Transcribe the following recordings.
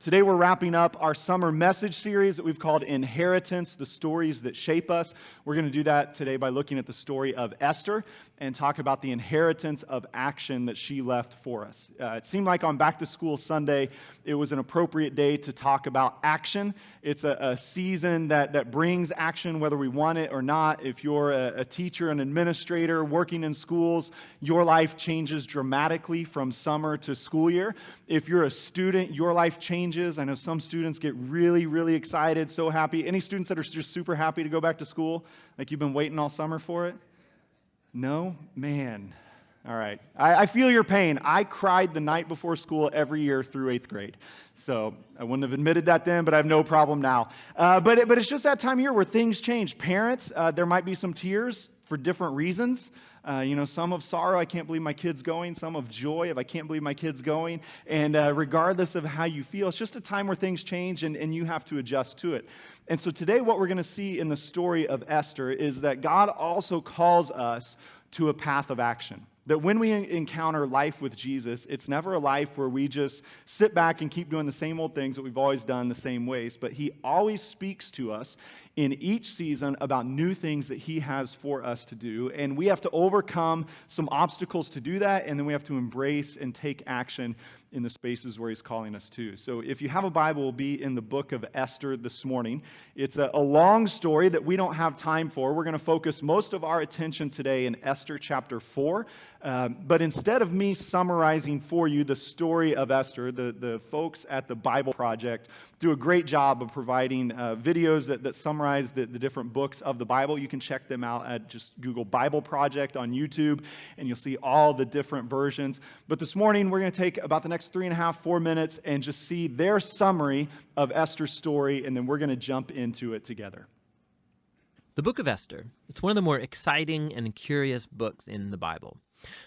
Today we're wrapping up our summer message series that we've called Inheritance, the Stories That Shape Us. We're going to do that today by looking at the story of Esther and talk about the inheritance of action that she left for us. It seemed like on Back to School Sunday, it was an appropriate day to talk about action. It's a season that brings action whether we want it or not. If you're a teacher, an administrator working in schools, your life changes dramatically from summer to school year. If you're a student, your life changes. I know some students get really, really excited, so happy. Any students that are just super happy to go back to school? Like you've been waiting all summer for it? No? Man. All right. I feel your pain. I cried the night before school every year through 8th grade. So I wouldn't have admitted that then, but I have no problem now. But it's just that time of year where things change. Parents, there might be some tears for different reasons. Some of sorrow, I can't believe my kid's going. Some of joy, I can't believe my kid's going. And regardless of how you feel, it's just a time where things change and you have to adjust to it. And so today what we're going to see in the story of Esther is that God also calls us to a path of action. That when we encounter life with Jesus, it's never a life where we just sit back and keep doing the same old things that we've always done the same ways, but He always speaks to us in each season about new things that He has for us to do, and we have to overcome some obstacles to do that, and then we have to embrace and take action in the spaces where He's calling us to. So if you have a Bible, we'll be in the book of Esther this morning. It's a long story that we don't have time for. We're going to focus most of our attention today in Esther chapter 4. But instead of me summarizing for you the story of Esther, the folks at the Bible Project do a great job of providing videos that summarize the different books of the Bible. You can check them out at just Google Bible Project on YouTube, and you'll see all the different versions. But this morning, we're going to take about the next 3.5, 4 minutes and just see their summary of Esther's story, and then we're going to jump into it together. The book of Esther, it's one of the more exciting and curious books in the Bible.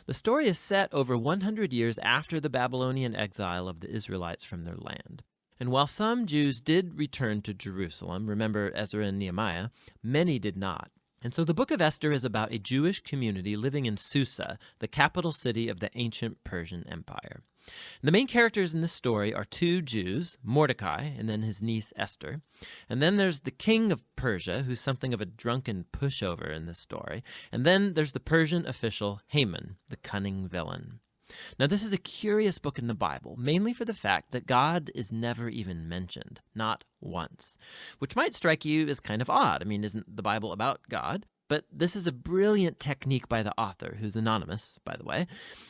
The story is set over 100 years after the Babylonian exile of the Israelites from their land. And while some Jews did return to Jerusalem, remember Ezra and Nehemiah, many did not. And so the book of Esther is about a Jewish community living in Susa, the capital city of the ancient Persian Empire. The main characters in this story are two Jews, Mordecai and then his niece Esther. And then there's the king of Persia, who's something of a drunken pushover in this story. And then there's the Persian official Haman, the cunning villain. Now, this is a curious book in the Bible, mainly for the fact that God is never even mentioned, not once, which might strike you as kind of odd. I mean, isn't the Bible about God? But this is a brilliant technique by the author, who's anonymous, by the way.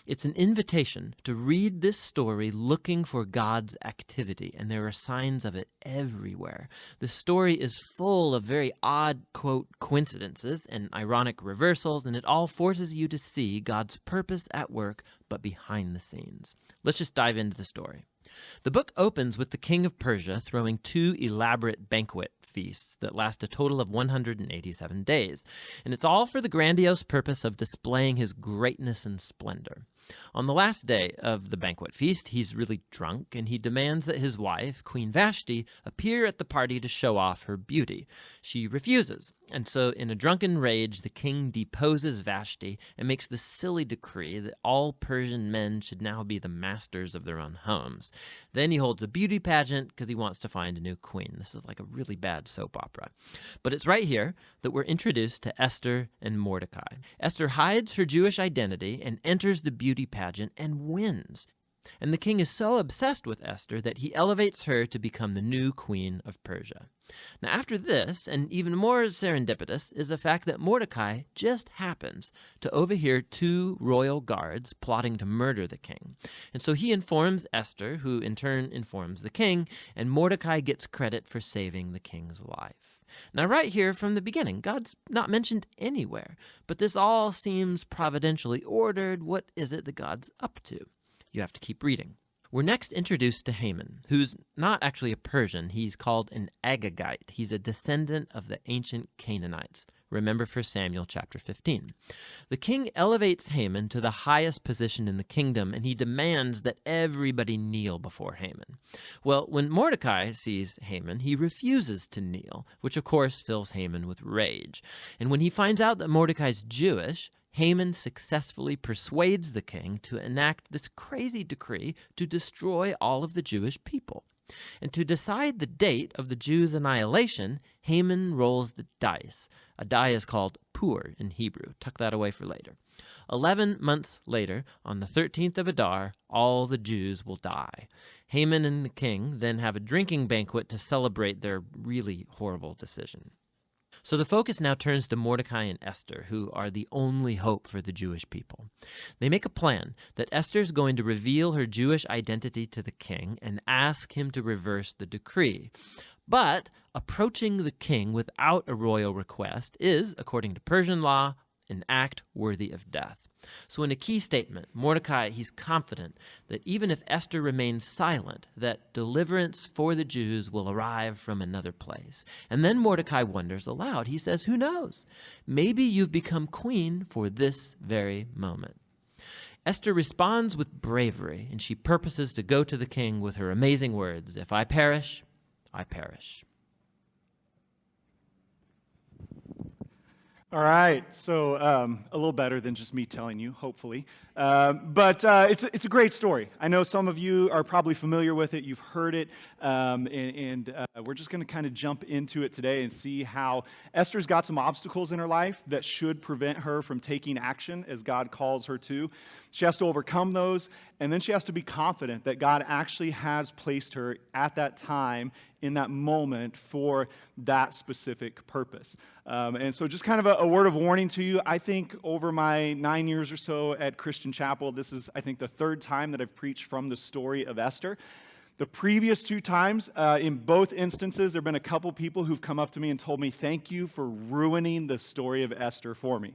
It's an invitation to read this story looking for God's activity, and there are signs of it everywhere. The story is full of very odd, quote, coincidences and ironic reversals, and it all forces you to see God's purpose at work, but behind the scenes. Let's just dive into the story. The book opens with the king of Persia throwing 2 elaborate banquet feasts that last a total of 187 days, and it's all for the grandiose purpose of displaying his greatness and splendor. On the last day of the banquet feast, he's really drunk, and he demands that his wife, Queen Vashti, appear at the party to show off her beauty. She refuses, and so in a drunken rage, the king deposes Vashti and makes the silly decree that all Persian men should now be the masters of their own homes. Then he holds a beauty pageant because he wants to find a new queen. This is like a really bad soap opera. But it's right here that we're introduced to Esther and Mordecai. Esther hides her Jewish identity and enters the beauty pageant and wins. And the king is so obsessed with Esther that he elevates her to become the new queen of Persia. Now after this, and even more serendipitous, is the fact that Mordecai just happens to overhear 2 royal guards plotting to murder the king. And so he informs Esther, who in turn informs the king, and Mordecai gets credit for saving the king's life. Now right here from the beginning, God's not mentioned anywhere, but this all seems providentially ordered. What is it that God's up to? You have to keep reading. We're next introduced to Haman, who's not actually a Persian. He's called an Agagite. He's a descendant of the ancient Canaanites. Remember 1 Samuel chapter 15. The king elevates Haman to the highest position in the kingdom, and he demands that everybody kneel before Haman. Well, when Mordecai sees Haman, he refuses to kneel, which of course fills Haman with rage. And when he finds out that Mordecai's Jewish, Haman successfully persuades the king to enact this crazy decree to destroy all of the Jewish people. And to decide the date of the Jews' annihilation, Haman rolls the dice. A die is called pur in Hebrew. Tuck that away for later. 11 months later, on the 13th of Adar, all the Jews will die. Haman and the king then have a drinking banquet to celebrate their really horrible decision. So the focus now turns to Mordecai and Esther, who are the only hope for the Jewish people. They make a plan that Esther is going to reveal her Jewish identity to the king and ask him to reverse the decree. But approaching the king without a royal request is, according to Persian law, an act worthy of death. So in a key statement, Mordecai, he's confident that even if Esther remains silent, that deliverance for the Jews will arrive from another place. And then Mordecai wonders aloud. He says, who knows? Maybe you've become queen for this very moment. Esther responds with bravery, and she purposes to go to the king with her amazing words, if I perish, I perish. All right, so a little better than just me telling you, hopefully. But it's a great story. I know some of you are probably familiar with it. You've heard it, and we're just going to kind of jump into it today and see how Esther's got some obstacles in her life that should prevent her from taking action as God calls her to. She has to overcome those, and then she has to be confident that God actually has placed her at that time in that moment for that specific purpose. And so just kind of a word of warning to you. I think over my 9 years or so at Christian Chapel, this is, I think, the third time that I've preached from the story of Esther. The previous 2 times, in both instances, there have been a couple people who've come up to me and told me, thank you for ruining the story of Esther for me.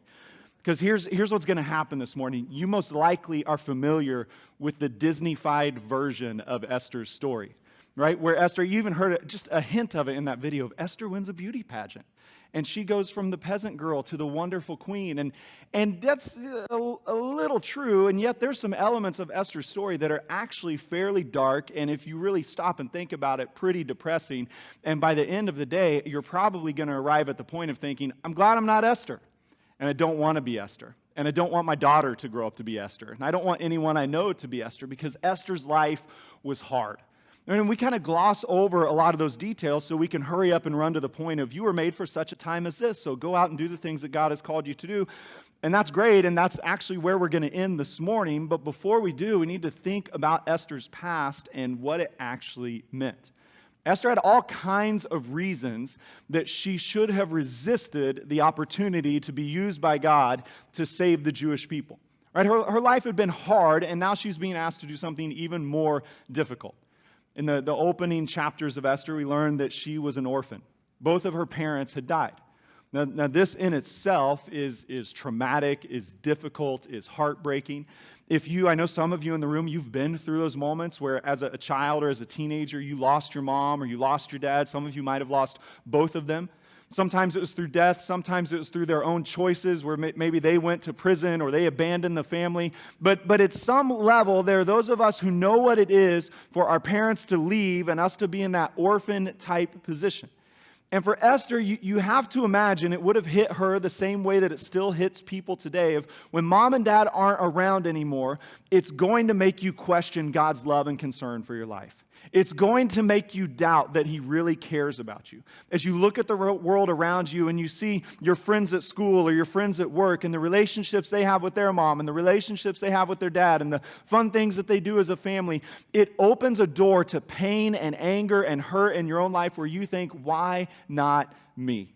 Because here's what's going to happen this morning. You most likely are familiar with the Disney-fied version of Esther's story, right? Where Esther, you even heard just a hint of it in that video of Esther wins a beauty pageant. And she goes from the peasant girl to the wonderful queen. And that's a little true, and yet there's some elements of Esther's story that are actually fairly dark, and if you really stop and think about it, pretty depressing. And by the end of the day, you're probably going to arrive at the point of thinking, I'm glad I'm not Esther. And I don't want to be Esther. And I don't want my daughter to grow up to be Esther. And I don't want anyone I know to be Esther, because Esther's life was hard. And we kind of gloss over a lot of those details so we can hurry up and run to the point of, you were made for such a time as this, so go out and do the things that God has called you to do. And that's great, and that's actually where we're going to end this morning. But before we do, we need to think about Esther's past and what it actually meant. Esther had all kinds of reasons that she should have resisted the opportunity to be used by God to save the Jewish people. Right? Her life had been hard, and now she's being asked to do something even more difficult. In the opening chapters of Esther, we learned that she was an orphan. Both of her parents had died. Now this in itself is traumatic, is difficult, is heartbreaking. I know some of you in the room, you've been through those moments where as a child or as a teenager, you lost your mom or you lost your dad. Some of you might have lost both of them. Sometimes it was through death. Sometimes it was through their own choices where maybe they went to prison or they abandoned the family. But at some level, there are those of us who know what it is for our parents to leave and us to be in that orphan-type position. And for Esther, you have to imagine it would have hit her the same way that it still hits people today. Of when mom and dad aren't around anymore, it's going to make you question God's love and concern for your life. It's going to make you doubt that He really cares about you. As you look at the world around you and you see your friends at school or your friends at work and the relationships they have with their mom and the relationships they have with their dad and the fun things that they do as a family, it opens a door to pain and anger and hurt in your own life where you think, why not me?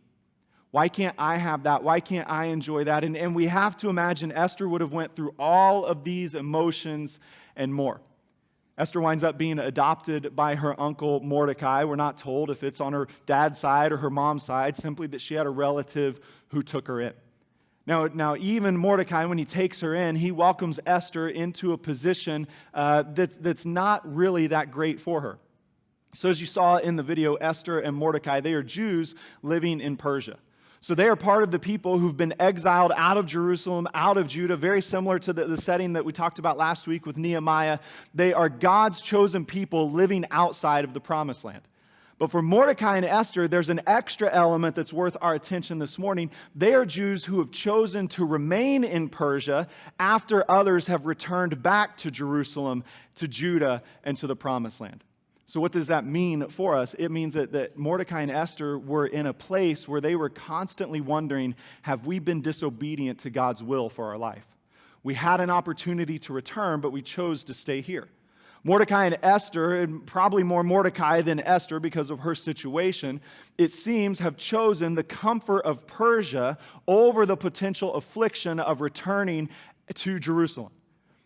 Why can't I have that? Why can't I enjoy that? And we have to imagine Esther would have went through all of these emotions and more. Esther winds up being adopted by her uncle Mordecai. We're not told if it's on her dad's side or her mom's side, simply that she had a relative who took her in. Now, even Mordecai, when he takes her in, he welcomes Esther into a position that's not really that great for her. So as you saw in the video, Esther and Mordecai, they are Jews living in Persia. So they are part of the people who've been exiled out of Jerusalem, out of Judah, very similar to the setting that we talked about last week with Nehemiah. They are God's chosen people living outside of the promised land. But for Mordecai and Esther, there's an extra element that's worth our attention this morning. They are Jews who have chosen to remain in Persia after others have returned back to Jerusalem, to Judah, and to the promised land. So what does that mean for us? It means that Mordecai and Esther were in a place where they were constantly wondering, have we been disobedient to God's will for our life? We had an opportunity to return, but we chose to stay here. Mordecai and Esther, and probably more Mordecai than Esther because of her situation, it seems have chosen the comfort of Persia over the potential affliction of returning to Jerusalem.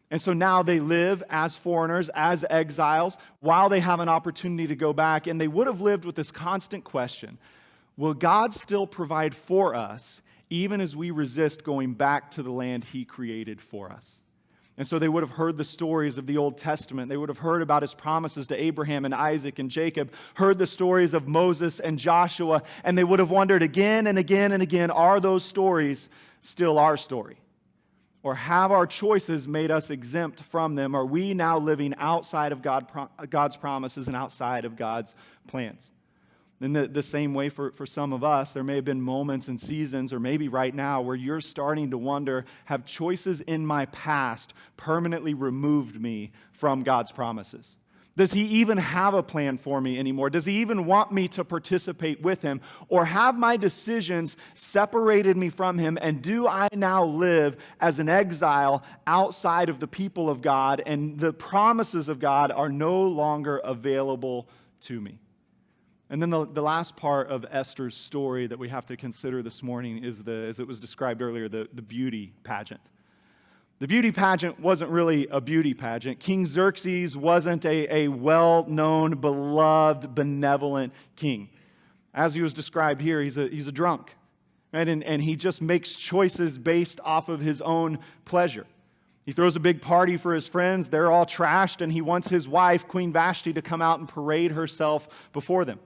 And so now they live as foreigners, as exiles, while they have an opportunity to go back. And they would have lived with this constant question, will God still provide for us even as we resist going back to the land He created for us? And so they would have heard the stories of the Old Testament. They would have heard about His promises to Abraham and Isaac and Jacob, heard the stories of Moses and Joshua, and they would have wondered again and again and again, are those stories still our story? Or have our choices made us exempt from them? Are we now living outside of God's promises and outside of God's plans? In the same way for some of us, there may have been moments and seasons, or maybe right now, where you're starting to wonder, have choices in my past permanently removed me from God's promises? Does He even have a plan for me anymore? Does He even want me to participate with Him? Or have my decisions separated me from Him, and do I now live as an exile outside of the people of God, and the promises of God are no longer available to me? And then the last part of Esther's story that we have to consider this morning is, as it was described earlier, the beauty pageant. The beauty pageant wasn't really a beauty pageant. King Xerxes wasn't a well-known, beloved, benevolent king. As he was described here, he's a drunk, right? And he just makes choices based off of his own pleasure. He throws a big party for his friends. They're all trashed, and he wants his wife, Queen Vashti, to come out and parade herself before them.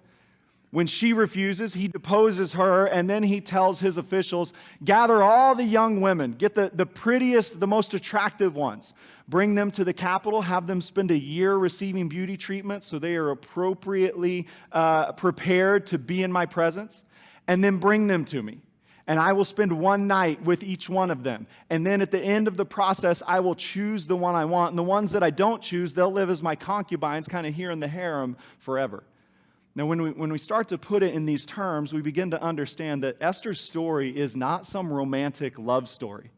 When she refuses, he deposes her, and then he tells his officials, gather all the young women, get the prettiest, the most attractive ones, bring them to the capital, have them spend a year receiving beauty treatment so they are appropriately prepared to be in my presence, and then bring them to me. And I will spend one night with each one of them. And then at the end of the process, I will choose the one I want. And the ones that I don't choose, they'll live as my concubines, kind of here in the harem forever. Now, when we start to put it in these terms, we begin to understand that Esther's story is not some romantic love story,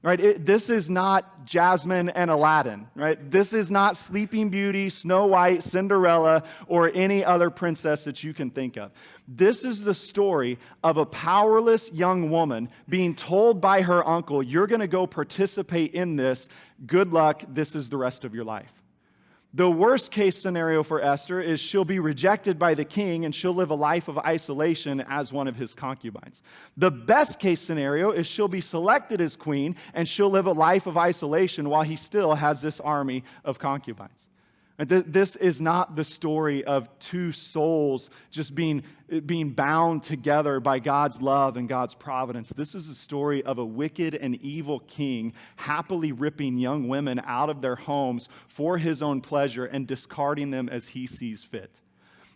right? This is not Jasmine and Aladdin, right? This is not Sleeping Beauty, Snow White, Cinderella, or any other princess that you can think of. This is the story of a powerless young woman being told by her uncle, you're going to go participate in this. Good luck. This is the rest of your life. The worst case scenario for Esther is she'll be rejected by the king and she'll live a life of isolation as one of his concubines. The best case scenario is she'll be selected as queen and she'll live a life of isolation while he still has this army of concubines. This is not the story of two souls just being bound together by God's love and God's providence. This is a story of a wicked and evil king happily ripping young women out of their homes for his own pleasure and discarding them as he sees fit.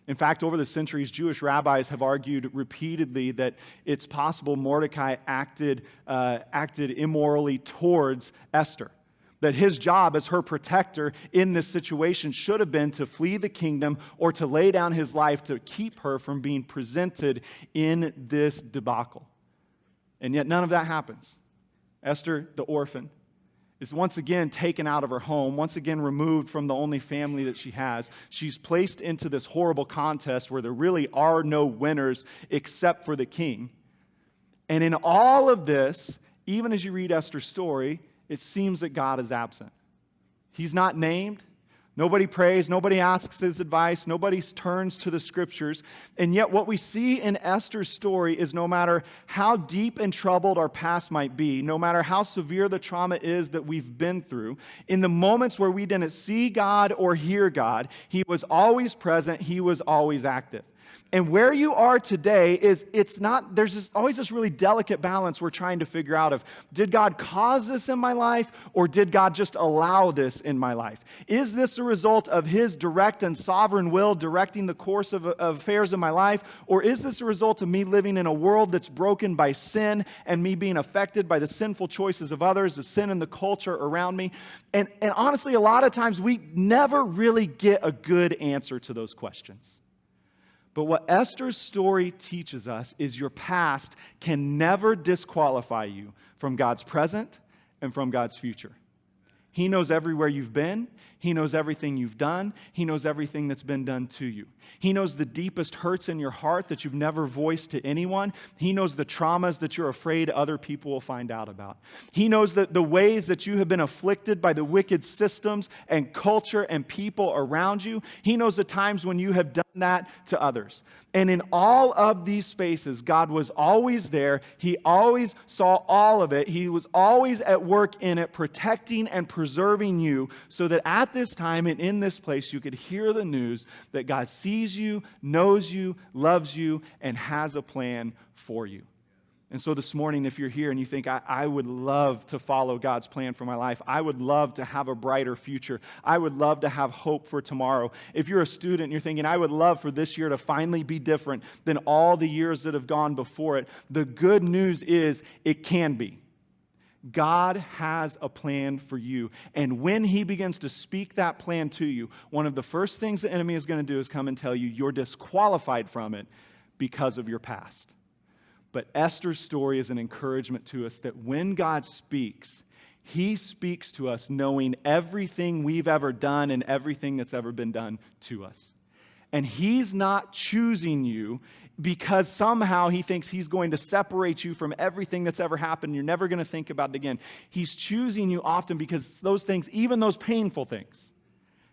In fact, over the centuries, Jewish rabbis have argued repeatedly that it's possible Mordecai acted immorally towards Esther. That his job as her protector in this situation should have been to flee the kingdom or to lay down his life to keep her from being presented in this debacle. And yet none of that happens. Esther, the orphan, is once again taken out of her home, once again removed from the only family that she has. She's placed into this horrible contest where there really are no winners except for the king. And in all of this, even as you read Esther's story, it seems that God is absent. He's not named. Nobody prays. Nobody asks his advice. Nobody turns to the scriptures. And yet what we see in Esther's story is no matter how deep and troubled our past might be, no matter how severe the trauma is that we've been through, in the moments where we didn't see God or hear God, He was always present. He was always active. And where you are today is, there's always this really delicate balance we're trying to figure out of, did God cause this in my life, or did God just allow this in my life? Is this a result of His direct and sovereign will directing the course of affairs in my life, or is this a result of me living in a world that's broken by sin and me being affected by the sinful choices of others, the sin in the culture around me? And honestly, a lot of times we never really get a good answer to those questions. But what Esther's story teaches us is your past can never disqualify you from God's present and from God's future. He knows everywhere you've been. He knows everything you've done. He knows everything that's been done to you. He knows the deepest hurts in your heart that you've never voiced to anyone. He knows the traumas that you're afraid other people will find out about. He knows that the ways that you have been afflicted by the wicked systems and culture and people around you. He knows the times when you have done that to others. And in all of these spaces, God was always there. He always saw all of it. He was always at work in it, protecting and preserving you, so that at this time and in this place, you could hear the news that God sees you, knows you, loves you, and has a plan for you. And so this morning, if you're here and you think, I would love to follow God's plan for my life. I would love to have a brighter future. I would love to have hope for tomorrow. If you're a student and you're thinking, I would love for this year to finally be different than all the years that have gone before it, the good news is it can be. God has a plan for you. And when He begins to speak that plan to you, one of the first things the enemy is going to do is come and tell you you're disqualified from it because of your past. But Esther's story is an encouragement to us that when God speaks, He speaks to us knowing everything we've ever done and everything that's ever been done to us. And He's not choosing you because somehow He thinks He's going to separate you from everything that's ever happened. You're never going to think about it again. He's choosing you often because those things, even those painful things,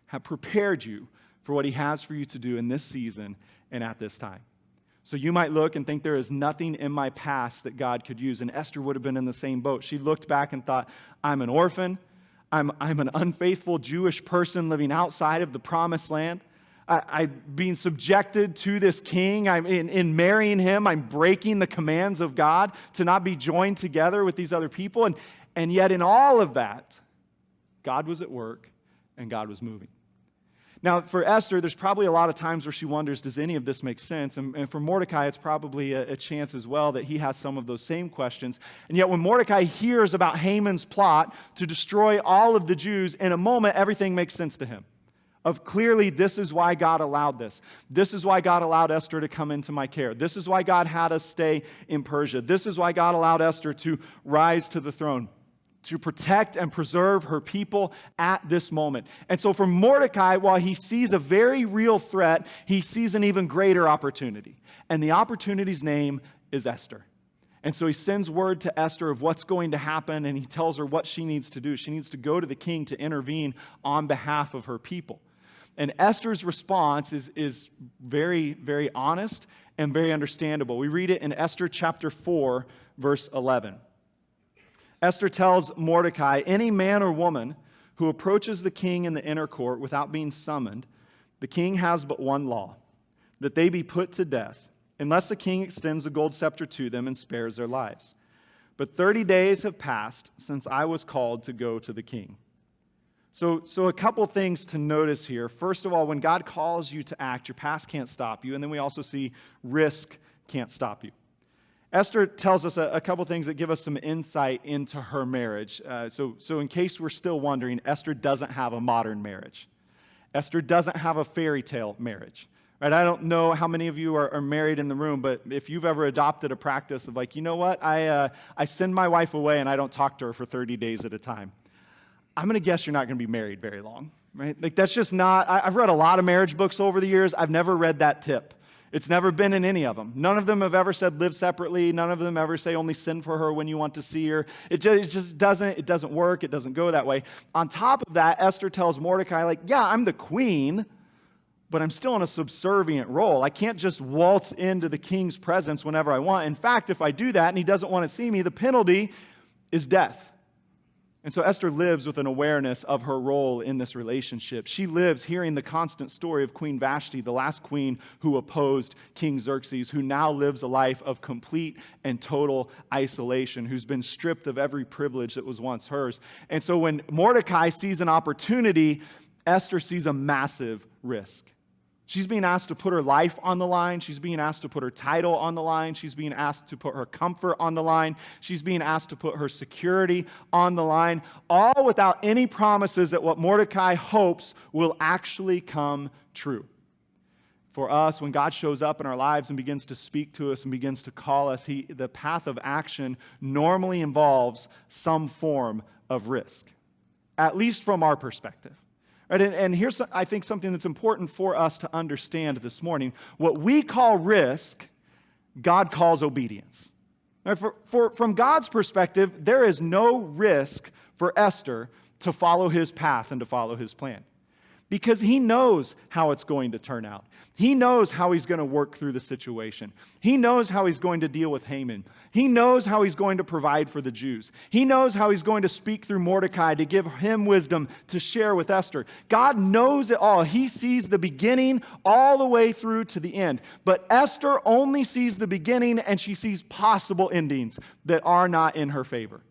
have prepared you for what He has for you to do in this season and at this time. So you might look and think there is nothing in my past that God could use. And Esther would have been in the same boat. She looked back and thought, I'm an orphan. I'm an unfaithful Jewish person living outside of the promised land. I'm being subjected to this king. I'm in marrying him. I'm breaking the commands of God to not be joined together with these other people. And yet in all of that, God was at work and God was moving. Now, for Esther, there's probably a lot of times where she wonders, does any of this make sense? And for Mordecai, it's probably a chance as well that he has some of those same questions. And yet when Mordecai hears about Haman's plot to destroy all of the Jews, in a moment, everything makes sense to him. Of clearly, this is why God allowed this. This is why God allowed Esther to come into my care. This is why God had us stay in Persia. This is why God allowed Esther to rise to the throne, to protect and preserve her people at this moment. And so for Mordecai, while he sees a very real threat, he sees an even greater opportunity. And the opportunity's name is Esther. And so he sends word to Esther of what's going to happen, and he tells her what she needs to do. She needs to go to the king to intervene on behalf of her people. And Esther's response is very, very honest and very understandable. We read it in Esther chapter 4, verse 11. Esther tells Mordecai, any man or woman who approaches the king in the inner court without being summoned, the king has but one law, that they be put to death, unless the king extends the gold scepter to them and spares their lives. But 30 days have passed since I was called to go to the king. So a couple things to notice here. First of all, when God calls you to act, your past can't stop you. And then we also see risk can't stop you. Esther tells us a couple things that give us some insight into her marriage. So in case we're still wondering, Esther doesn't have a modern marriage. Esther doesn't have a fairy tale marriage. Right? I don't know how many of you are married in the room, but if you've ever adopted a practice of like, you know what, I send my wife away and I don't talk to her for 30 days at a time, I'm going to guess you're not going to be married very long. Right? Like that's just not, I've read a lot of marriage books over the years. I've never read that tip. It's never been in any of them. None of them have ever said live separately. None of them ever say only send for her when you want to see her. It just doesn't work. It doesn't go that way. On top of that, Esther tells Mordecai, like, yeah, I'm the queen, but I'm still in a subservient role. I can't just waltz into the king's presence whenever I want. In fact, if I do that and he doesn't want to see me, the penalty is death. And so Esther lives with an awareness of her role in this relationship. She lives hearing the constant story of Queen Vashti, the last queen who opposed King Xerxes, who now lives a life of complete and total isolation, who's been stripped of every privilege that was once hers. And so when Mordecai sees an opportunity, Esther sees a massive risk. She's being asked to put her life on the line. She's being asked to put her title on the line. She's being asked to put her comfort on the line. She's being asked to put her security on the line, all without any promises that what Mordecai hopes will actually come true. For us, when God shows up in our lives and begins to speak to us and begins to call us, the path of action normally involves some form of risk, at least from our perspective. Right, and here's, I think, something that's important for us to understand this morning. What we call risk, God calls obedience. Right, from God's perspective, there is no risk for Esther to follow his path and to follow his plan, because he knows how it's going to turn out. He knows how he's going to work through the situation. He knows how he's going to deal with Haman. He knows how he's going to provide for the Jews. He knows how he's going to speak through Mordecai to give him wisdom to share with Esther. God knows it all. He sees the beginning all the way through to the end. But Esther only sees the beginning, and she sees possible endings that are not in her favor.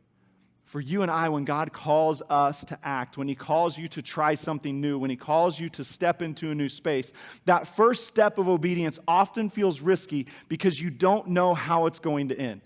For you and I, when God calls us to act, when he calls you to try something new, when he calls you to step into a new space, that first step of obedience often feels risky because you don't know how it's going to end.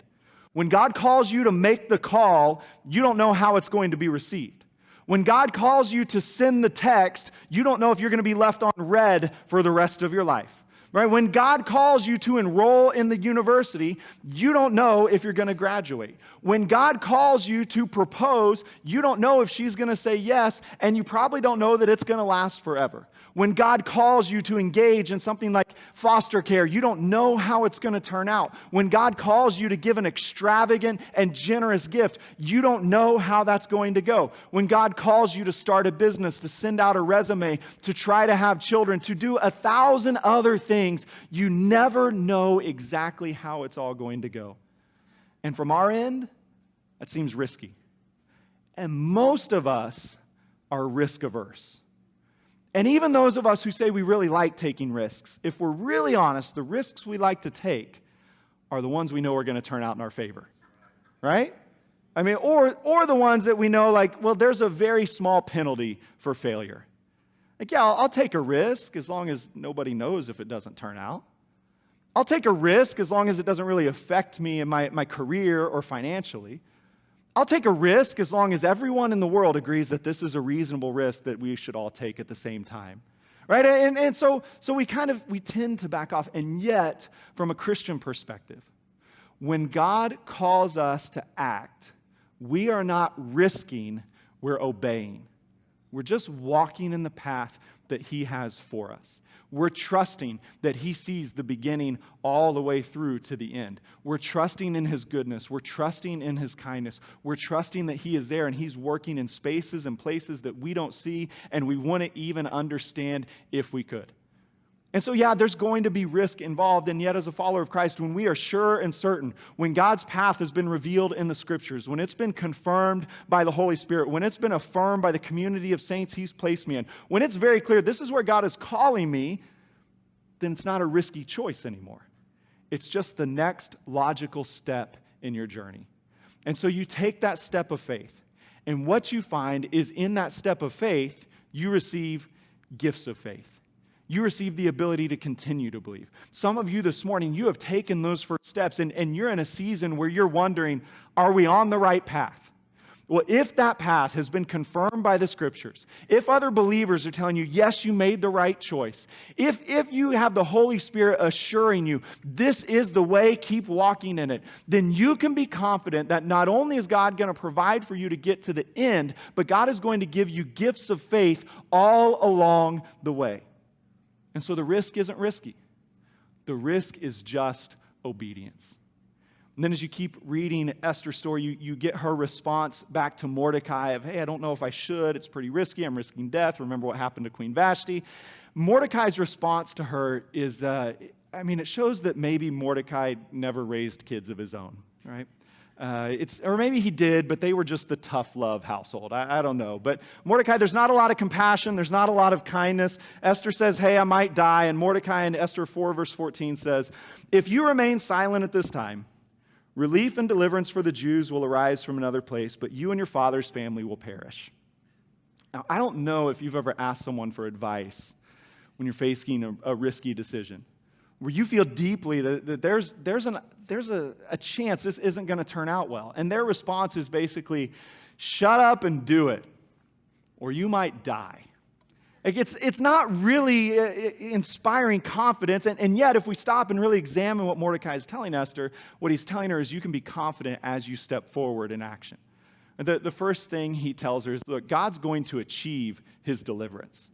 When God calls you to make the call, you don't know how it's going to be received. When God calls you to send the text, you don't know if you're going to be left on red for the rest of your life. Right? When God calls you to enroll in the university, you don't know if you're going to graduate. When God calls you to propose, you don't know if she's going to say yes, and you probably don't know that it's going to last forever. When God calls you to engage in something like foster care, you don't know how it's going to turn out. When God calls you to give an extravagant and generous gift, you don't know how that's going to go. When God calls you to start a business, to send out a resume, to try to have children, to do 1,000 other things, you never know exactly how it's all going to go. And from our end, that seems risky. And most of us are risk averse. And even those of us who say we really like taking risks, if we're really honest, the risks we like to take are the ones we know are going to turn out in our favor, right? I mean, or the ones that we know, like, well, there's a very small penalty for failure. Like, yeah, I'll take a risk as long as nobody knows if it doesn't turn out. I'll take a risk as long as it doesn't really affect me in my career or financially. I'll take a risk as long as everyone in the world agrees that this is a reasonable risk that we should all take at the same time, right? And so we tend to back off. And yet, from a Christian perspective, when God calls us to act, we are not risking, we're obeying. We're just walking in the path that he has for us. We're trusting that he sees the beginning all the way through to the end. We're trusting in his goodness. We're trusting in his kindness. We're trusting that he is there and he's working in spaces and places that we don't see and we wouldn't even understand if we could. And so, yeah, there's going to be risk involved, and yet as a follower of Christ, when we are sure and certain, when God's path has been revealed in the Scriptures, when it's been confirmed by the Holy Spirit, when it's been affirmed by the community of saints he's placed me in, when it's very clear this is where God is calling me, then it's not a risky choice anymore. It's just the next logical step in your journey. And so you take that step of faith, and what you find is in that step of faith, you receive gifts of faith. You receive the ability to continue to believe. Some of you this morning, you have taken those first steps, and you're in a season where you're wondering, are we on the right path? Well, if that path has been confirmed by the Scriptures, if other believers are telling you, yes, you made the right choice, if you have the Holy Spirit assuring you, this is the way, keep walking in it, then you can be confident that not only is God going to provide for you to get to the end, but God is going to give you gifts of faith all along the way. And so the risk isn't risky. The risk is just obedience. And then as you keep reading Esther's story, you get her response back to Mordecai of, hey, I don't know if I should. It's pretty risky. I'm risking death. Remember what happened to Queen Vashti. Mordecai's response to her is, it shows that maybe Mordecai never raised kids of his own, right? Or maybe he did, but they were just the tough love household. I don't know. But Mordecai, there's not a lot of compassion. There's not a lot of kindness. Esther says, hey, I might die. And Mordecai in Esther 4, verse 14 says, if you remain silent at this time, relief and deliverance for the Jews will arise from another place, but you and your father's family will perish. Now, I don't know if you've ever asked someone for advice when you're facing a risky decision, where you feel deeply that there's a chance this isn't going to turn out well. And their response is basically, shut up and do it, or you might die. Like it's not really inspiring confidence. And yet, if we stop and really examine what Mordecai is telling Esther, what he's telling her is you can be confident as you step forward in action. And the first thing he tells her is, look, God's going to achieve his deliverance.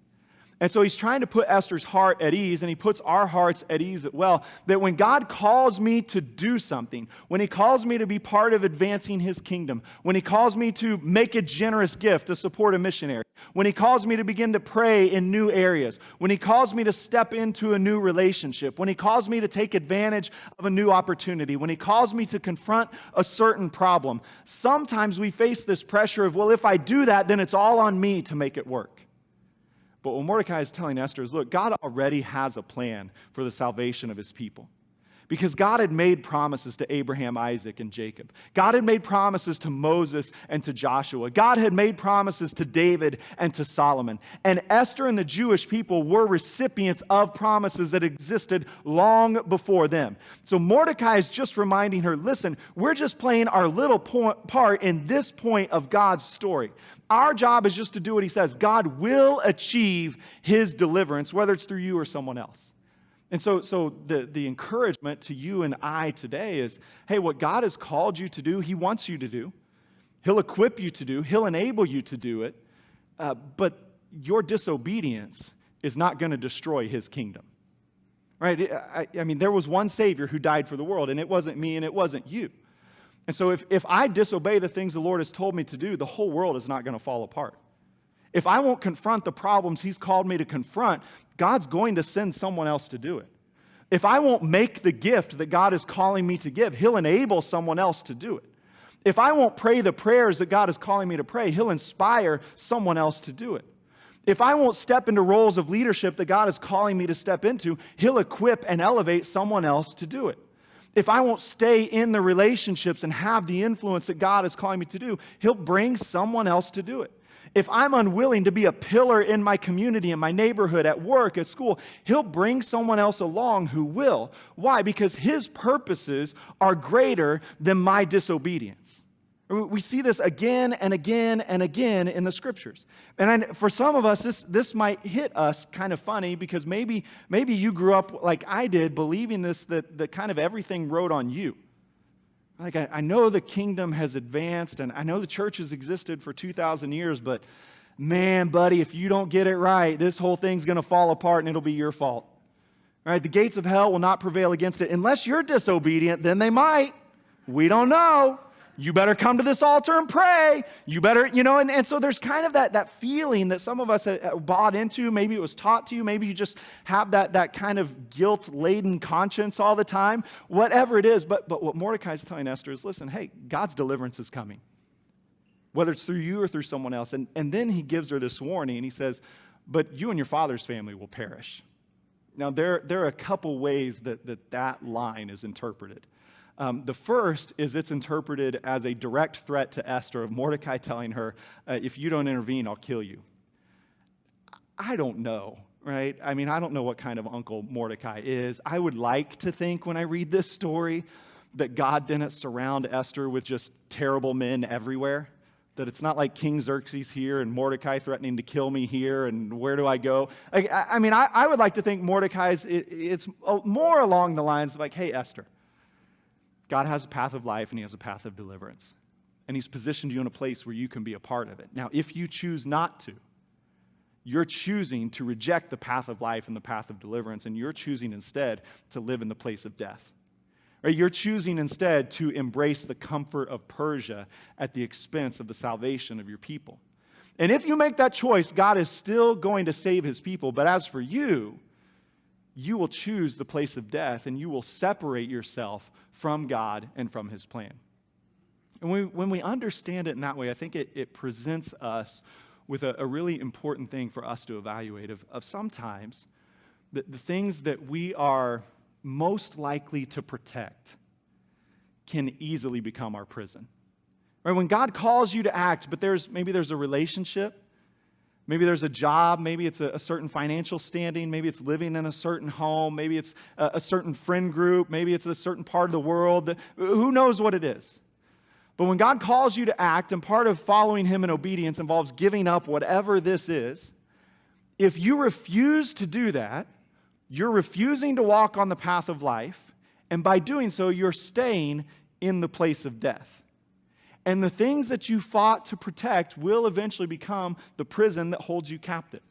And so he's trying to put Esther's heart at ease, and he puts our hearts at ease as well, that when God calls me to do something, when he calls me to be part of advancing his kingdom, when he calls me to make a generous gift to support a missionary, when he calls me to begin to pray in new areas, when he calls me to step into a new relationship, when he calls me to take advantage of a new opportunity, when he calls me to confront a certain problem, sometimes we face this pressure of, well, if I do that, then it's all on me to make it work. But what Mordecai is telling Esther is, look, God already has a plan for the salvation of his people. Because God had made promises to Abraham, Isaac, and Jacob. God had made promises to Moses and to Joshua. God had made promises to David and to Solomon. And Esther and the Jewish people were recipients of promises that existed long before them. So Mordecai is just reminding her, listen, we're just playing our little part in this point of God's story. Our job is just to do what he says. God will achieve his deliverance, whether it's through you or someone else. And so the encouragement to you and I today is, hey, what God has called you to do, he wants you to do. He'll equip you to do. He'll enable you to do it. But your disobedience is not going to destroy his kingdom. Right? I mean, there was one Savior who died for the world, and it wasn't me and it wasn't you. And so if I disobey the things the Lord has told me to do, the whole world is not going to fall apart. If I won't confront the problems he's called me to confront, God's going to send someone else to do it. If I won't make the gift that God is calling me to give, he'll enable someone else to do it. If I won't pray the prayers that God is calling me to pray, he'll inspire someone else to do it. If I won't step into roles of leadership that God is calling me to step into, he'll equip and elevate someone else to do it. If I won't stay in the relationships and have the influence that God is calling me to do, he'll bring someone else to do it. If I'm unwilling to be a pillar in my community, in my neighborhood, at work, at school, he'll bring someone else along who will. Why? Because his purposes are greater than my disobedience. We see this again and again and again in the scriptures. And for some of us, this might hit us kind of funny because maybe you grew up like I did, believing this, that kind of everything rode on you. Like, I know the kingdom has advanced, and I know the church has existed for 2,000 years, but man, buddy, if you don't get it right, this whole thing's going to fall apart, and it'll be your fault. All right, the gates of hell will not prevail against it. Unless you're disobedient, then they might. We don't know. You better come to this altar and pray. You better, and so there's kind of that feeling that some of us have bought into. Maybe it was taught to you. Maybe you just have that kind of guilt-laden conscience all the time. Whatever it is, but what Mordecai is telling Esther is, listen, hey, God's deliverance is coming. Whether it's through you or through someone else. And then he gives her this warning, and he says, but you and your father's family will perish. Now, there are a couple ways that line is interpreted. The first is it's interpreted as a direct threat to Esther of Mordecai telling her, if you don't intervene, I'll kill you. I don't know, right? I mean, I don't know what kind of uncle Mordecai is. I would like to think when I read this story that God didn't surround Esther with just terrible men everywhere, that it's not like King Xerxes here and Mordecai threatening to kill me here and where do I go? I would like to think Mordecai's, it's more along the lines of like, hey, Esther, God has a path of life and he has a path of deliverance. And he's positioned you in a place where you can be a part of it. Now, if you choose not to, you're choosing to reject the path of life and the path of deliverance, and you're choosing instead to live in the place of death. Right? You're choosing instead to embrace the comfort of Persia at the expense of the salvation of your people. And if you make that choice, God is still going to save his people. But as for you, you will choose the place of death, and you will separate yourself from God and from his plan. And when we understand it in that way, I think it presents us with a really important thing for us to evaluate of sometimes the things that we are most likely to protect can easily become our prison. Right? When God calls you to act, but maybe there's a relationship, maybe there's a job, maybe it's a certain financial standing, maybe it's living in a certain home, maybe it's a certain friend group, maybe it's a certain part of the world, who knows what it is. But when God calls you to act, and part of following Him in obedience involves giving up whatever this is, if you refuse to do that, you're refusing to walk on the path of life, and by doing so, you're staying in the place of death. And the things that you fought to protect will eventually become the prison that holds you captive.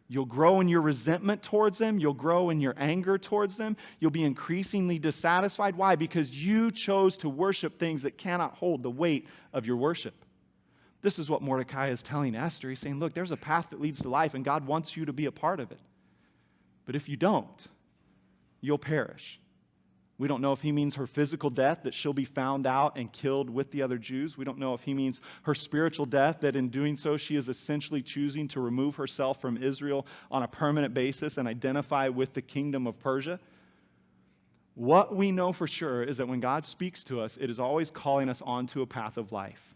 You'll grow in your resentment towards them. You'll grow in your anger towards them. You'll be increasingly dissatisfied. Why? Because you chose to worship things that cannot hold the weight of your worship. This is what Mordecai is telling Esther. He's saying, look, there's a path that leads to life, and God wants you to be a part of it. But if you don't, you'll perish. We don't know if he means her physical death, that she'll be found out and killed with the other Jews. We don't know if he means her spiritual death, that in doing so she is essentially choosing to remove herself from Israel on a permanent basis and identify with the kingdom of Persia. What we know for sure is that when God speaks to us, it is always calling us onto a path of life.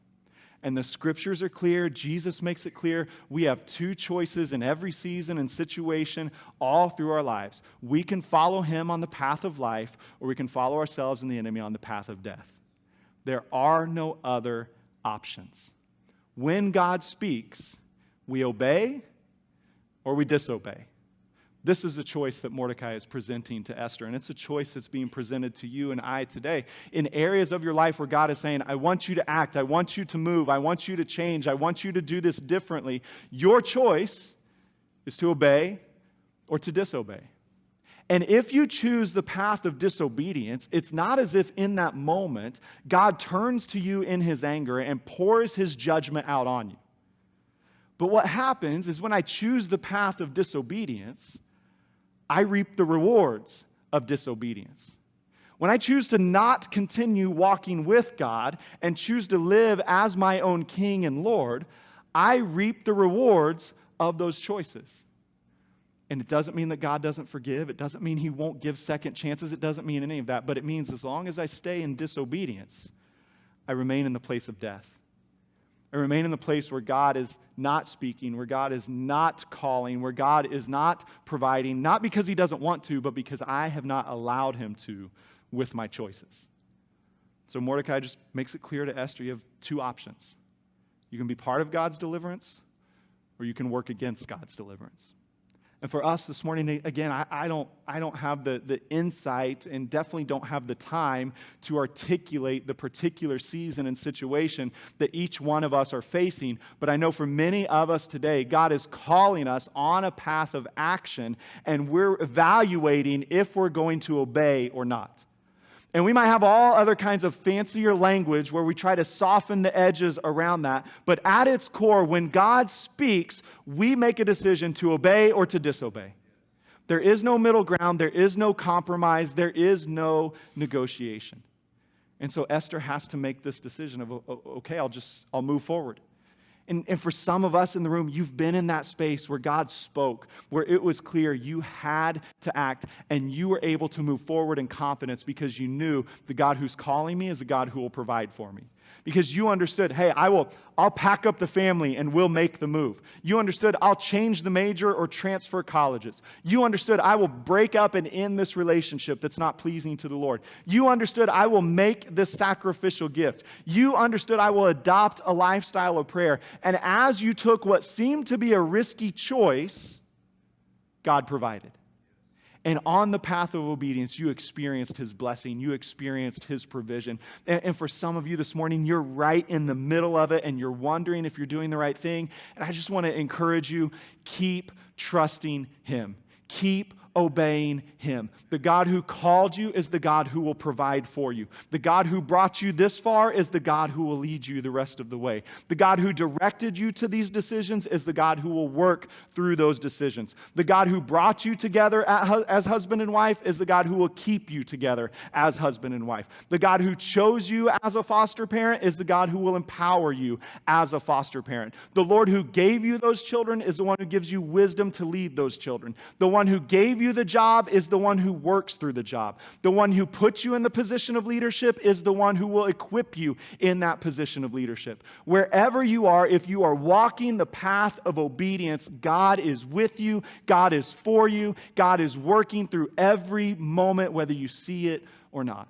And the scriptures are clear. Jesus makes it clear. We have two choices in every season and situation all through our lives. We can follow him on the path of life, or we can follow ourselves and the enemy on the path of death. There are no other options. When God speaks, we obey or we disobey. This is a choice that Mordecai is presenting to Esther, and it's a choice that's being presented to you and I today. In areas of your life where God is saying, I want you to act, I want you to move, I want you to change, I want you to do this differently, your choice is to obey or to disobey. And if you choose the path of disobedience, it's not as if in that moment God turns to you in his anger and pours his judgment out on you. But what happens is when I choose the path of disobedience, I reap the rewards of disobedience. When I choose to not continue walking with God and choose to live as my own King and Lord, I reap the rewards of those choices. And it doesn't mean that God doesn't forgive. It doesn't mean he won't give second chances. It doesn't mean any of that. But it means as long as I stay in disobedience, I remain in the place of death. I remain in the place where God is not speaking, where God is not calling, where God is not providing, not because he doesn't want to, but because I have not allowed him to with my choices. So Mordecai just makes it clear to Esther, you have two options. You can be part of God's deliverance, or you can work against God's deliverance. And for us this morning, again, I don't have the insight and definitely don't have the time to articulate the particular season and situation that each one of us are facing. But I know for many of us today, God is calling us on a path of action, and we're evaluating if we're going to obey or not. And we might have all other kinds of fancier language where we try to soften the edges around that. But at its core, when God speaks, we make a decision to obey or to disobey. There is no middle ground. There is no compromise. There is no negotiation. And so Esther has to make this decision of, okay, I'll move forward. And for some of us in the room, you've been in that space where God spoke, where it was clear you had to act, and you were able to move forward in confidence because you knew the God who's calling me is a God who will provide for me. Because you understood, hey, I'll pack up the family and we'll make the move. You understood, I'll change the major or transfer colleges. You understood, I will break up and end this relationship that's not pleasing to the Lord. You understood, I will make this sacrificial gift. You understood, I will adopt a lifestyle of prayer. And as you took what seemed to be a risky choice, God provided. And on the path of obedience, you experienced his blessing. You experienced his provision. And for some of you this morning, you're right in the middle of it, and you're wondering if you're doing the right thing. And I just want to encourage you, keep trusting him. Keep obeying him. The God who called you is the God who will provide for you. The God who brought you this far is the God who will lead you the rest of the way. The God who directed you to these decisions is the God who will work through those decisions. The God who brought you together as husband and wife is the God who will keep you together as husband and wife. The God who chose you as a foster parent is the God who will empower you as a foster parent. The Lord who gave you those children is the one who gives you wisdom to lead those children. The one who gave you the job is the one who works through the job. The one who puts you in the position of leadership is the one who will equip you in that position of leadership. Wherever you are, if you are walking the path of obedience, God is with you, God is for you, God is working through every moment, whether you see it or not.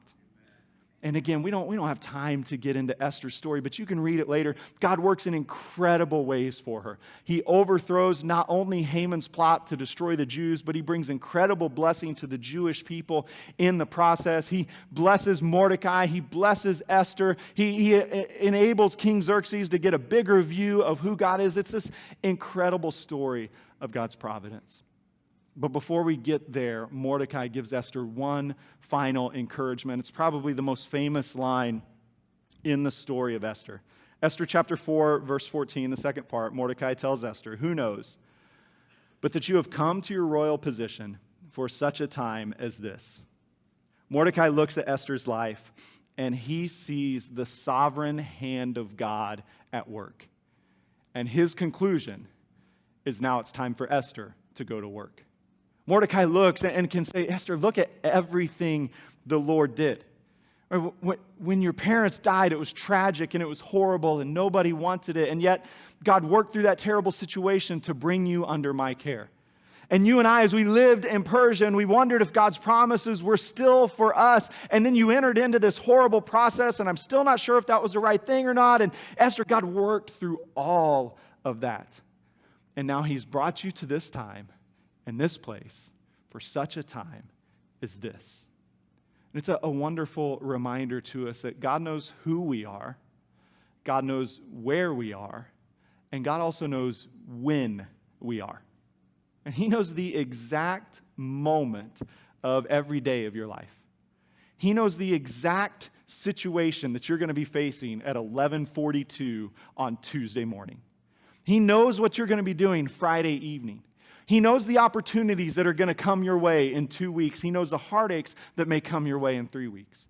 And again, we don't have time to get into Esther's story, but you can read it later. God works in incredible ways for her. He overthrows not only Haman's plot to destroy the Jews, but he brings incredible blessing to the Jewish people in the process. He blesses Mordecai. He blesses Esther. He enables King Xerxes to get a bigger view of who God is. It's this incredible story of God's providence. But before we get there, Mordecai gives Esther one final encouragement. It's probably the most famous line in the story of Esther. Esther chapter 4, verse 14, the second part, Mordecai tells Esther, "Who knows, but that you have come to your royal position for such a time as this." Mordecai looks at Esther's life, and he sees the sovereign hand of God at work. And his conclusion is now it's time for Esther to go to work. Mordecai looks and can say, Esther, look at everything the Lord did. When your parents died, it was tragic and it was horrible and nobody wanted it. And yet, God worked through that terrible situation to bring you under my care. And you and I, as we lived in Persia, and we wondered if God's promises were still for us. And then you entered into this horrible process, and I'm still not sure if that was the right thing or not. And Esther, God worked through all of that. And now he's brought you to this time and this place for such a time as this. And it's a wonderful reminder to us that God knows who we are, God knows where we are, and God also knows when we are. And he knows the exact moment of every day of your life. He knows the exact situation that you're going to be facing at 11:42 on Tuesday morning. He knows what you're going to be doing Friday evening. He knows the opportunities that are going to come your way in 2 weeks. He knows the heartaches that may come your way in 3 weeks.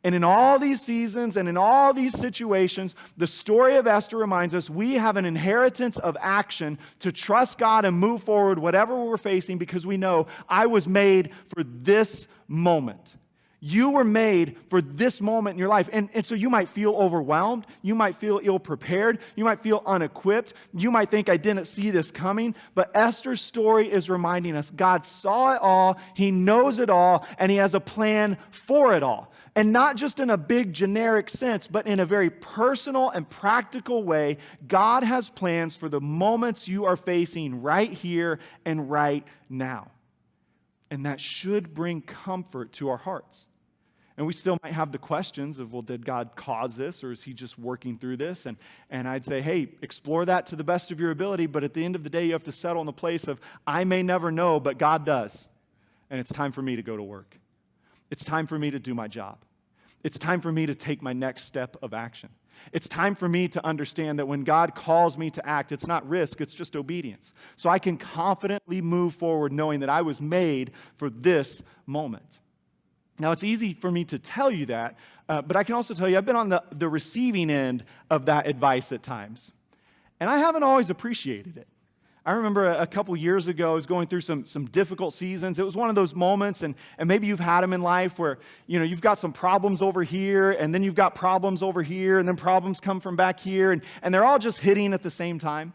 And in all these seasons and in all these situations, the story of Esther reminds us we have an inheritance of action to trust God and move forward whatever we're facing, because we know I was made for this moment. You were made for this moment in your life. And so you might feel overwhelmed. You might feel ill-prepared. You might feel unequipped. You might think, I didn't see this coming. But Esther's story is reminding us God saw it all, he knows it all, and he has a plan for it all. And not just in a big generic sense, but in a very personal and practical way, God has plans for the moments you are facing right here and right now. And that should bring comfort to our hearts. And we still might have the questions of, well, did God cause this, or is he just working through this? And I'd say, hey, explore that to the best of your ability, but at the end of the day, you have to settle in the place of, I may never know, but God does. And it's time for me to go to work. It's time for me to do my job. It's time for me to take my next step of action. It's time for me to understand that when God calls me to act, it's not risk, it's just obedience. So I can confidently move forward knowing that I was made for this moment. Now, it's easy for me to tell you that, but I can also tell you I've been on the receiving end of that advice at times. And I haven't always appreciated it. I remember a couple years ago, I was going through some difficult seasons. It was one of those moments, and maybe you've had them in life where, you've got some problems over here, and then you've got problems over here, and then problems come from back here, and they're all just hitting at the same time.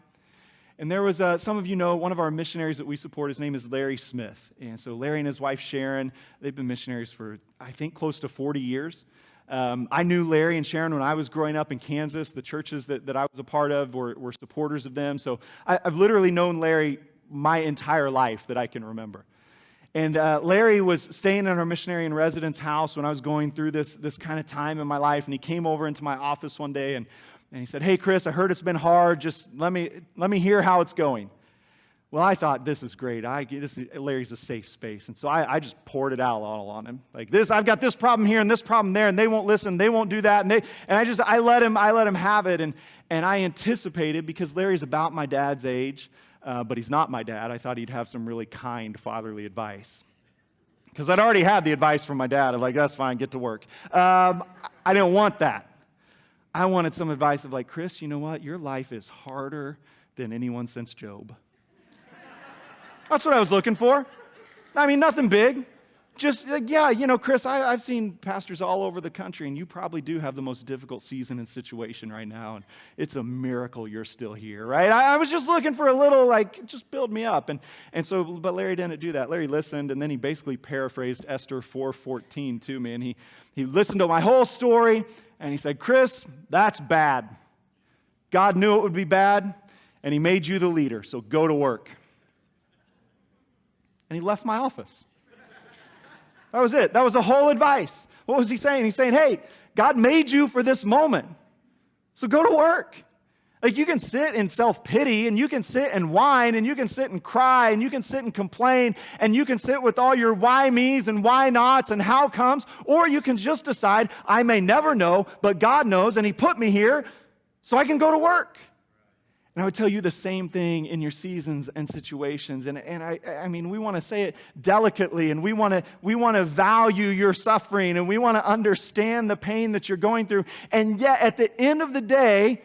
And there was, some of you know, one of our missionaries that we support, his name is Larry Smith. And so Larry and his wife Sharon, they've been missionaries for, I think, close to 40 years. I knew Larry and Sharon when I was growing up in Kansas. The churches that I was a part of were supporters of them. So I've literally known Larry my entire life that I can remember. And Larry was staying in our missionary in residence house when I was going through this kind of time in my life. And he came over into my office one day and he said, "Hey, Chris, I heard it's been hard. Just let me hear how it's going." Well, I thought, this is great. Larry's a safe space. And so I just poured it out all on him. Like this, I've got this problem here and this problem there, and they won't listen, they won't do that. I let him have it. And I anticipated, because Larry's about my dad's age, but he's not my dad. I thought he'd have some really kind fatherly advice. Because I'd already had the advice from my dad of like, that's fine, get to work. I didn't want that. I wanted some advice of like, Chris, you know what? Your life is harder than anyone since Job. That's what I was looking for. I mean, nothing big. Just, Chris, I've seen pastors all over the country, and you probably do have the most difficult season and situation right now, and it's a miracle you're still here, right? I was just looking for a little, just build me up. But Larry didn't do that. Larry listened, and then he basically paraphrased Esther 4:14 to me, and he listened to my whole story, and he said, Chris, that's bad. God knew it would be bad, and he made you the leader, so go to work. And he left my office. That was it. That was the whole advice. What was he saying? He's saying, hey, God made you for this moment, so go to work. Like, you can sit in self-pity, and you can sit and whine, and you can sit and cry, and you can sit and complain, and you can sit with all your why me's and why nots and how comes, or you can just decide, I may never know, but God knows, and he put me here so I can go to work. And I would tell you the same thing in your seasons and situations. And I mean, we want to say it delicately, and we want to value your suffering, and we want to understand the pain that you're going through. And yet, at the end of the day,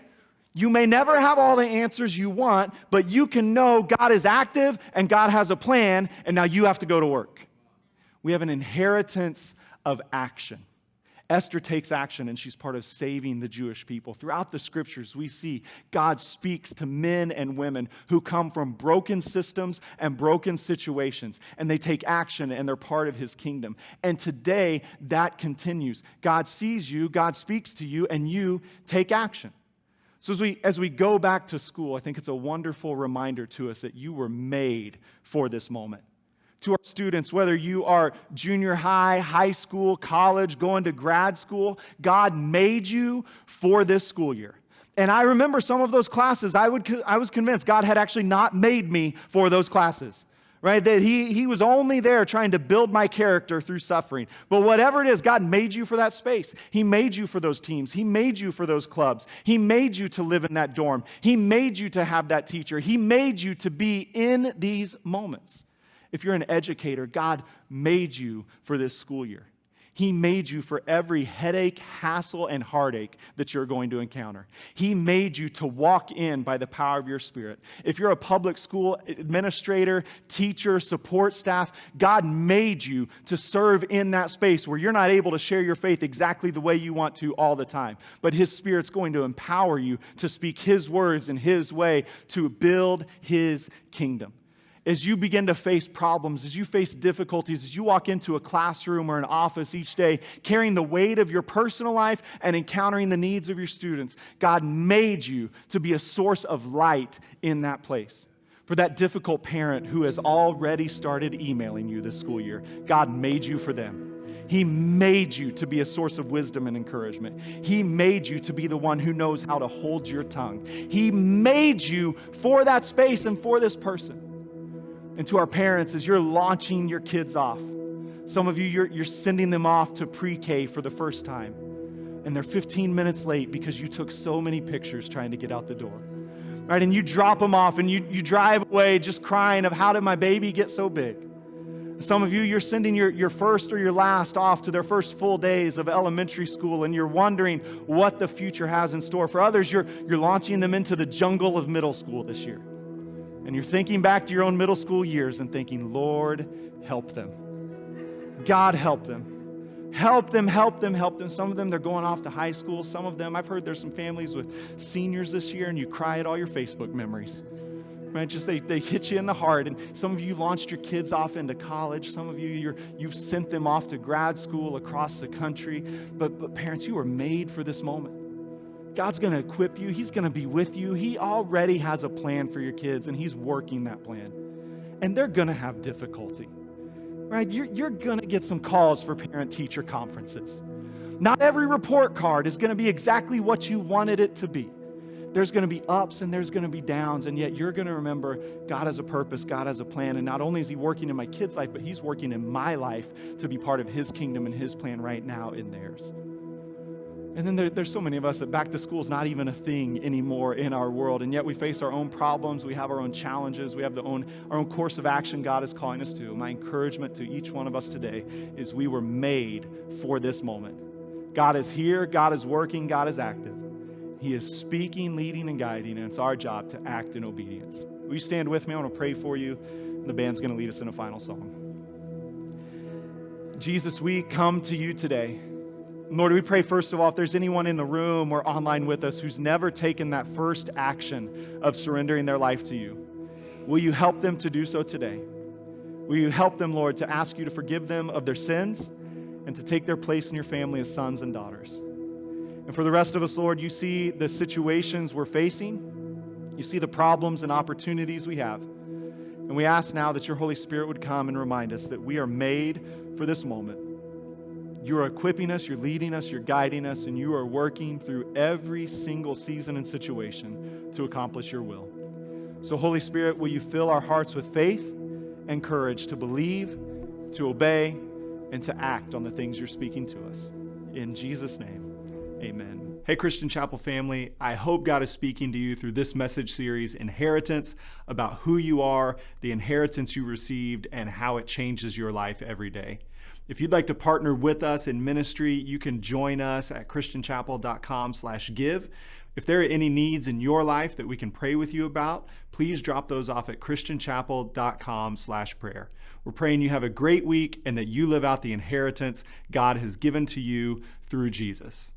you may never have all the answers you want, but you can know God is active and God has a plan, and now you have to go to work. We have an inheritance of action. Esther takes action, and she's part of saving the Jewish people. Throughout the scriptures, we see God speaks to men and women who come from broken systems and broken situations, and they take action, and they're part of his kingdom. And today, that continues. God sees you, God speaks to you, and you take action. So as we go back to school, I think it's a wonderful reminder to us that you were made for this moment. To our students, whether you are junior high, high school, college, going to grad school, God made you for this school year. And I remember some of those classes, I was convinced God had actually not made me for those classes, right? That he was only there trying to build my character through suffering. But whatever it is, God made you for that space. He made you for those teams. He made you for those clubs. He made you to live in that dorm. He made you to have that teacher. He made you to be in these moments. If you're an educator, God made you for this school year. He made you for every headache, hassle, and heartache that you're going to encounter. He made you to walk in by the power of your Spirit. If you're a public school administrator, teacher, support staff, God made you to serve in that space where you're not able to share your faith exactly the way you want to all the time. But His Spirit's going to empower you to speak His words in His way to build His kingdom. As you begin to face problems, as you face difficulties, as you walk into a classroom or an office each day, carrying the weight of your personal life and encountering the needs of your students, God made you to be a source of light in that place. For that difficult parent who has already started emailing you this school year, God made you for them. He made you to be a source of wisdom and encouragement. He made you to be the one who knows how to hold your tongue. He made you for that space and for this person. And to our parents, as you're launching your kids off, some of you, you're sending them off to pre-K for the first time, and they're 15 minutes late because you took so many pictures trying to get out the door, right? And you drop them off, and you drive away just crying of, how did my baby get so big? Some of you, you're sending your first or your last off to their first full days of elementary school, and you're wondering what the future has in store. For others, you're launching them into the jungle of middle school this year. And you're thinking back to your own middle school years and thinking, Lord, help them. God, help them. Help them, help them, help them. Some of them, they're going off to high school. Some of them, I've heard there's some families with seniors this year, and you cry at all your Facebook memories. Right? Just they hit you in the heart. And some of you launched your kids off into college. Some of you've sent them off to grad school across the country. But parents, you were made for this moment. God's going to equip you. He's going to be with you. He already has a plan for your kids, and He's working that plan. And they're going to have difficulty, right? You're going to get some calls for parent-teacher conferences. Not every report card is going to be exactly what you wanted it to be. There's going to be ups and there's going to be downs, and yet you're going to remember God has a purpose, God has a plan, and not only is he working in my kid's life, but he's working in my life to be part of his kingdom and his plan right now in theirs. And then there's so many of us that back to school is not even a thing anymore in our world, and yet we face our own problems, we have our own challenges, we have our own course of action God is calling us to. My encouragement to each one of us today is we were made for this moment. God is here, God is working, God is active. He is speaking, leading, and guiding, and it's our job to act in obedience. Will you stand with me? I want to pray for you, and the band's going to lead us in a final song. Jesus, we come to you today. Lord, we pray first of all, if there's anyone in the room or online with us who's never taken that first action of surrendering their life to you, will you help them to do so today? Will you help them, Lord, to ask you to forgive them of their sins and to take their place in your family as sons and daughters? And for the rest of us, Lord, you see the situations we're facing. You see the problems and opportunities we have. And we ask now that your Holy Spirit would come and remind us that we are made for this moment. You are equipping us, you're leading us, you're guiding us, and you are working through every single season and situation to accomplish your will. So, Holy Spirit, will you fill our hearts with faith and courage to believe, to obey, and to act on the things you're speaking to us. In Jesus' name. Amen. Hey, Christian Chapel family, I hope God is speaking to you through this message series, Inheritance, about who you are, the inheritance you received, and how it changes your life every day. If you'd like to partner with us in ministry, you can join us at christianchapel.com/give. If there are any needs in your life that we can pray with you about, please drop those off at christianchapel.com/prayer. We're praying you have a great week and that you live out the inheritance God has given to you through Jesus.